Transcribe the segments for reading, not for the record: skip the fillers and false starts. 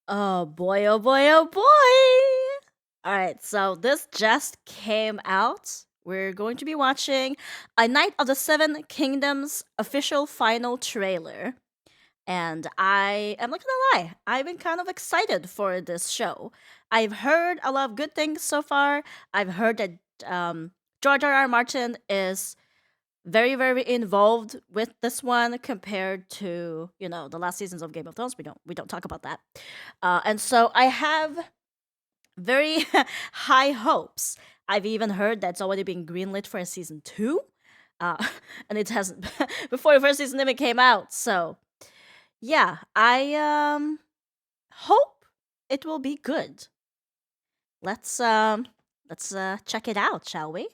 Oh boy, oh boy, oh boy! Alright, so this just came out. We're going to be watching A Knight of the Seven Kingdoms official final trailer. And I am not gonna lie, I've been kind of excited for this show. I've heard a lot of good things so far. I've heard that George R.R. Martin is very, very involved with this one compared to the last seasons of Game of Thrones. We don't talk about that, and so I have very high hopes. I've even heard that's already been greenlit for a season 2, uh, and it hasn't before the first season even came out. So yeah, I hope it will be good. Let's check it out, shall we?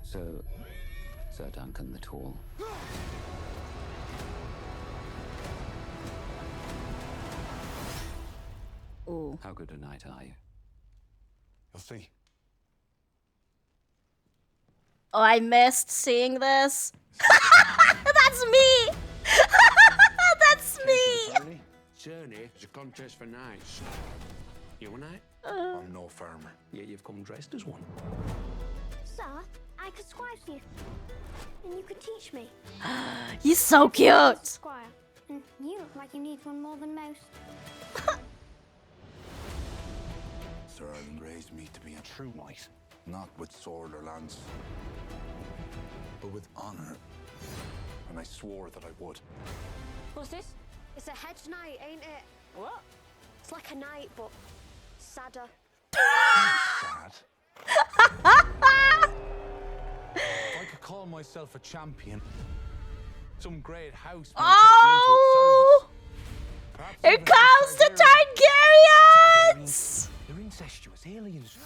So, Sir Duncan the Tall. Ooh. How good a knight are you? You'll see. Oh, I missed seeing this. That's me. That's me. Journey is a contest for knights. You a knight? I'm no farmer. Yeah, you've come dressed as one. Sir, I could squire you, and you could teach me. He's so cute. Squire, and you look like you need one more than most. Sir Ireland raised me to be a true knight, not with sword or lance, but with honor. And I swore that I would. What's this? It's a hedge knight, ain't it? What? It's like a knight, but sadder. Sad. If I could call myself a champion, some great house might Oh! take me into its service. Perhaps Here even comes the Targaryens! They're incestuous aliens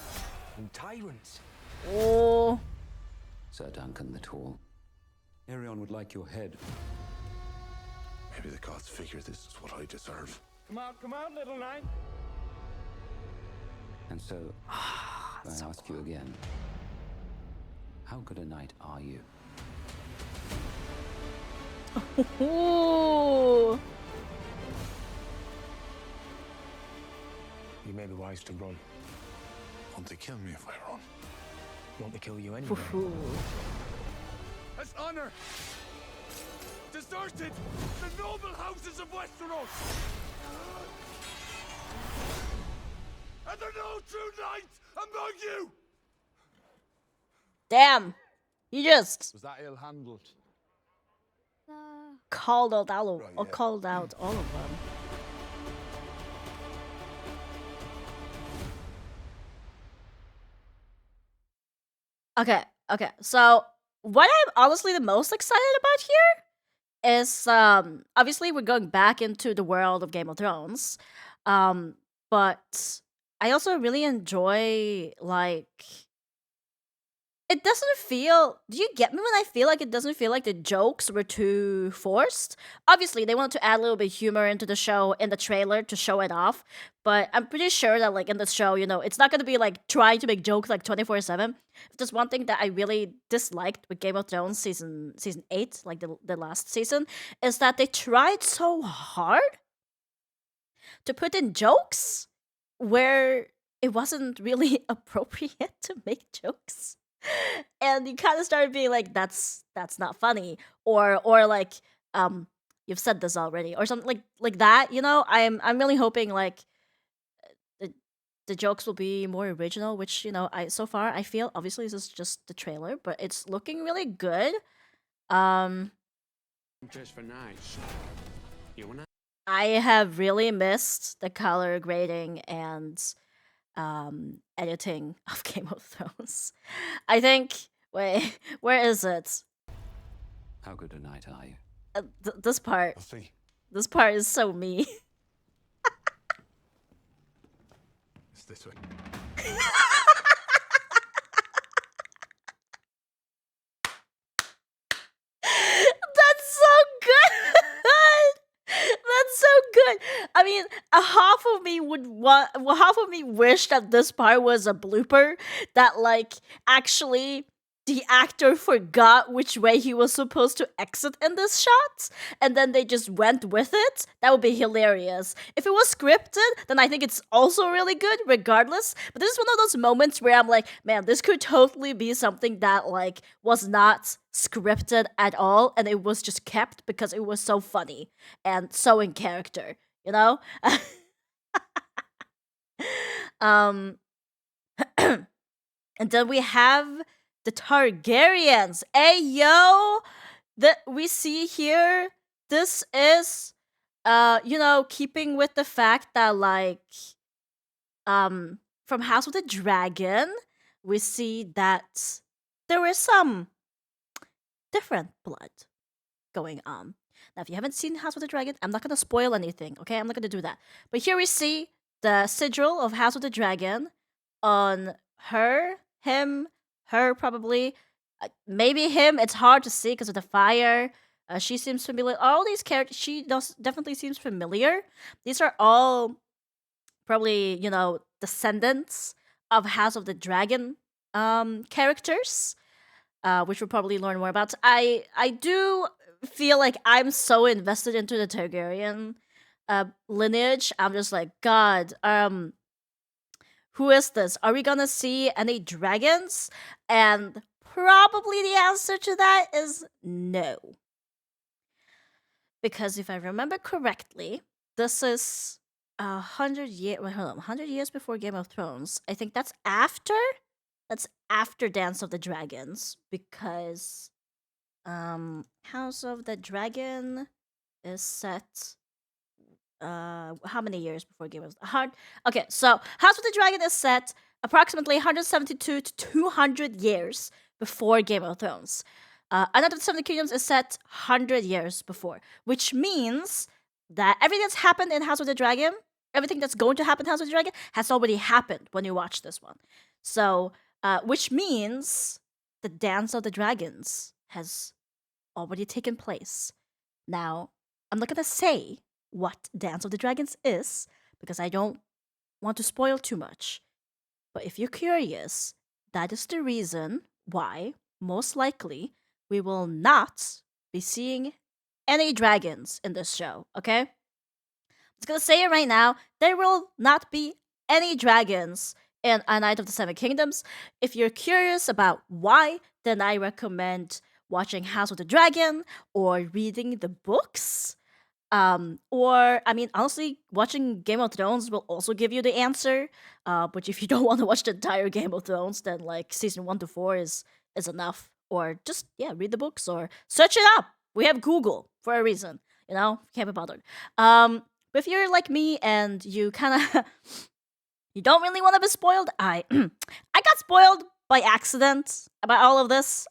and tyrants. Oh. Sir Duncan the Tall. Arion would like your head. Maybe the gods figure this is what I deserve. Come out, little knight. And so, I ask you again. How good a knight are you? Ooh. You may be wise to run. Won't they kill me if I run? Want to kill you anyway. Ooh. As honor deserted the noble houses of Westeros. Are there no true knights among you? Damn. You just Was that ill-handled? called out Right, yeah. called out all of them. Okay. So what I'm honestly the most excited about here is obviously we're going back into the world of Game of Thrones. But I also really enjoy it doesn't feel. Do you get me when I feel like it doesn't feel like the jokes were too forced? Obviously, they wanted to add a little bit of humor into the show in the trailer to show it off, but I'm pretty sure that in the show, it's not gonna be trying to make jokes 24/7. Just one thing that I really disliked with Game of Thrones season 8, like the last season, is that they tried so hard to put in jokes where it wasn't really appropriate to make jokes. And you kind of started being like, that's not funny, or you've said this already, or something like that. I'm really hoping the jokes will be more original, which I so far I feel obviously this is just the trailer, but it's looking really good. Just for knights. You a knight? I have really missed the color grading and editing of Game of Thrones. I think. Wait, where is it? How good a knight are you? This part. I'll see. This part is so me. It's this way. That's so good. That's so good. I mean, half of me half of me wish that this part was a blooper that actually the actor forgot which way he was supposed to exit in this shot, and then they just went with it, that would be hilarious. If it was scripted, then I think it's also really good, regardless. But this is one of those moments where I'm like, man, this could totally be something that like was not scripted at all, and it was just kept because it was so funny and so in character, you know? um And then we have the Targaryens. Hey yo, that we see here. This is, keeping with the fact that like, from House of the Dragon, we see that there was some different blood going on. Now, if you haven't seen House of the Dragon, I'm not gonna spoil anything. Okay, I'm not gonna do that. But here we see the sigil of House of the Dragon on him, her probably, maybe him. It's hard to see because of the fire. She seems familiar. All these characters, she definitely seems familiar. These are all probably descendants of House of the Dragon characters, which we'll probably learn more about. I do feel like I'm so invested into the Targaryen lineage. I'm just like, God, who is this? Are we gonna see any dragons? And probably the answer to that is no. Because if I remember correctly, this is 100 years. Wait, hold on, 100 years before Game of Thrones. I think that's after. That's after Dance of the Dragons, because House of the Dragon is set how many years before Game of Thrones? Okay, so House of the Dragon is set approximately 172 to 200 years before Game of Thrones. Another of the Seven Kingdoms is set 100 years before, which means that everything that's happened in House of the Dragon, everything that's going to happen in House of the Dragon, has already happened when you watch this one. So, which means the Dance of the Dragons has already taken place. Now, I'm not gonna say what Dance of the Dragons is because I don't want to spoil too much. But if you're curious, that is the reason why, most likely, we will not be seeing any dragons in this show, okay? I'm just gonna say it right now. There will not be any dragons in A Night of the Seven Kingdoms. If you're curious about why, then I recommend watching House of the Dragon or reading the books. Or I mean, honestly, watching Game of Thrones will also give you the answer. But if you don't want to watch the entire Game of Thrones, then like season 1 to 4 is enough. Or just read the books or search it up. We have Google for a reason. Can't be bothered. But if you're like me and you kind of you don't really want to be spoiled, I I got spoiled by accident about all of this.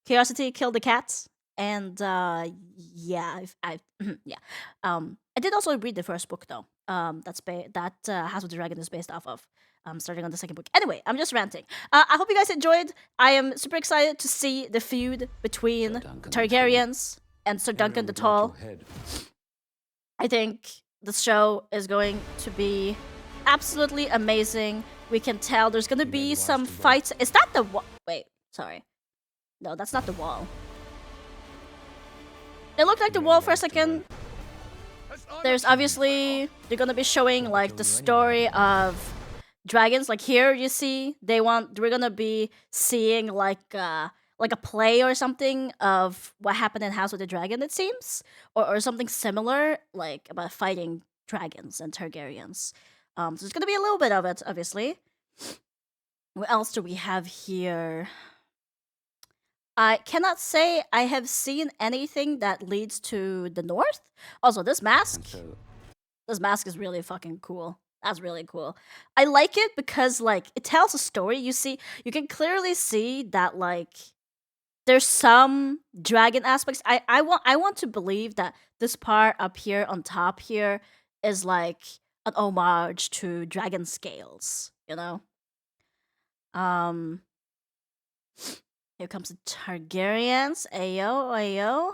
Curiosity killed the cat. And yeah, I did also read the first book though. That House of the Dragon is based off of. Starting on the second book. Anyway, I'm just ranting. I hope you guys enjoyed. I am super excited to see the feud between Targaryens and Sir Duncan the Tall. I think the show is going to be absolutely amazing. We can tell there's gonna be some fights. Is that the wall? Wait, sorry. No, that's not the wall. It looked like the wall for a second. There's obviously, they're gonna be showing like the story of dragons. Like here, you see, we're gonna be seeing like a play or something of what happened in House of the Dragon, it seems, or something similar, like about fighting dragons and Targaryens. So there's gonna be a little bit of it, obviously. What else do we have here? I cannot say I have seen anything that leads to the north. Also, this mask is really fucking cool. That's really cool. I like it because like it tells a story. You can clearly see that like there's some dragon aspects. I want to believe that this part up here on top here is like an homage to dragon scales, Here comes the Targaryens. Ayo, ayo.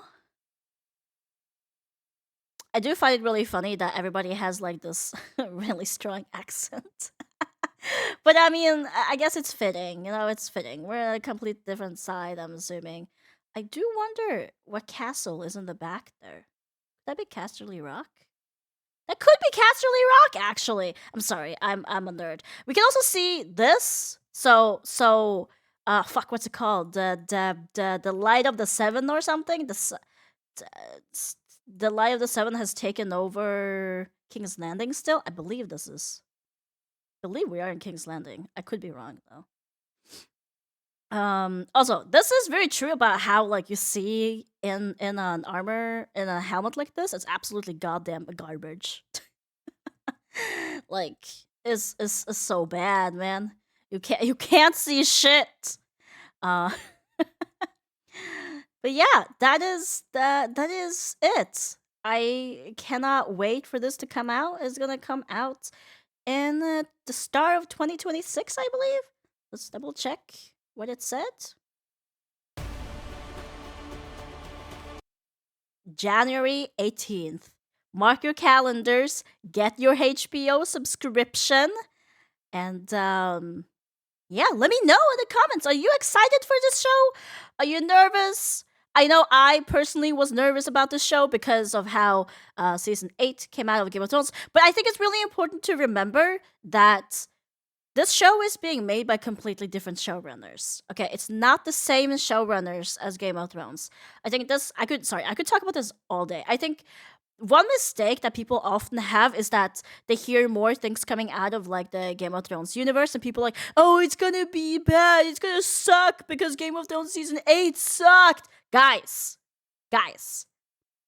I do find it really funny that everybody has like this really strong accent. But I mean, I guess it's fitting. You know, it's fitting. We're on a complete different side, I'm assuming. I do wonder what castle is in the back there. Could that be Casterly Rock? That could be Casterly Rock, actually. I'm sorry, I'm a nerd. We can also see this. Fuck, what's it called? The light of the seven or something. The light of the seven has taken over King's Landing. Still, I believe this is. I believe we are in King's Landing. I could be wrong though. Also, this is very true about how like you see in an armor in a helmet like this, it's absolutely goddamn garbage. Like is so bad, man. You can't see shit. Uh But yeah, that is it. I cannot wait for this to come out. It's gonna come out in the start of 2026, I believe. Let's double check what it said. January 18th. Mark your calendars, get your HBO subscription, and yeah, let me know in the comments. Are you excited for this show? Are you nervous? I know I personally was nervous about this show because of how season 8 came out of Game of Thrones, but I think it's really important to remember that this show is being made by completely different showrunners. Okay, it's not the same showrunners as Game of Thrones. I think this I could talk about this all day. I think one mistake that people often have is that they hear more things coming out of like the Game of Thrones universe, and people are like, oh, it's gonna be bad, it's gonna suck because Game of Thrones season 8 sucked. Guys,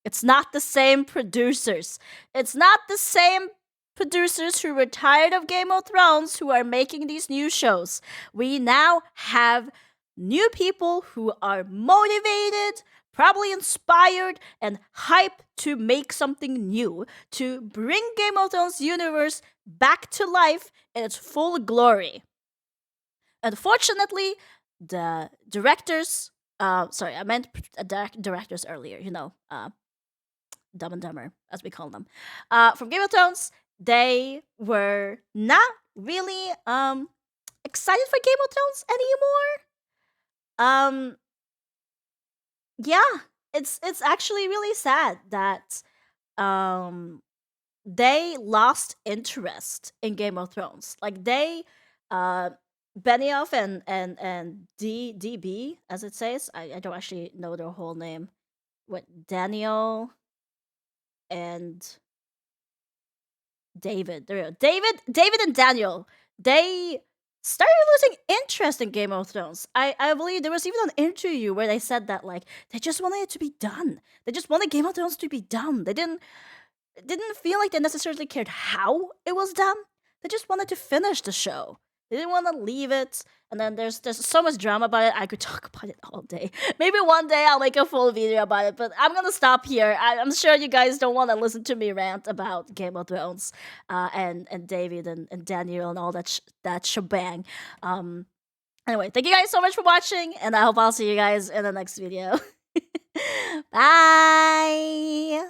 it's not the same producers. It's not the same producers who were tired of Game of Thrones who are making these new shows. We now have new people who are motivated, probably inspired, and hyped to make something new, to bring Game of Thrones universe back to life in its full glory. Unfortunately, the directors, sorry, I meant directors earlier, you know, Dumb and Dumber, as we call them, from Game of Thrones, they were not really excited for Game of Thrones anymore. Yeah, it's actually really sad that they lost interest in Game of Thrones. Like they Benioff and DB, as it says, I don't actually know their whole name. What, Daniel and David. There we go. David and Daniel. They started losing interest in Game of Thrones. I believe there was even an interview where they said that like they just wanted it to be done. They just wanted Game of Thrones to be done. They didn't feel like they necessarily cared how it was done. They just wanted to finish the show. They didn't want to leave it. And then there's so much drama about it. I could talk about it all day. Maybe one day I'll make a full video about it, but I'm gonna stop here. I'm sure you guys don't want to listen to me rant about Game of Thrones, and David and Daniel and all that shebang. Anyway, thank you guys so much for watching, and I hope I'll see you guys in the next video. Bye.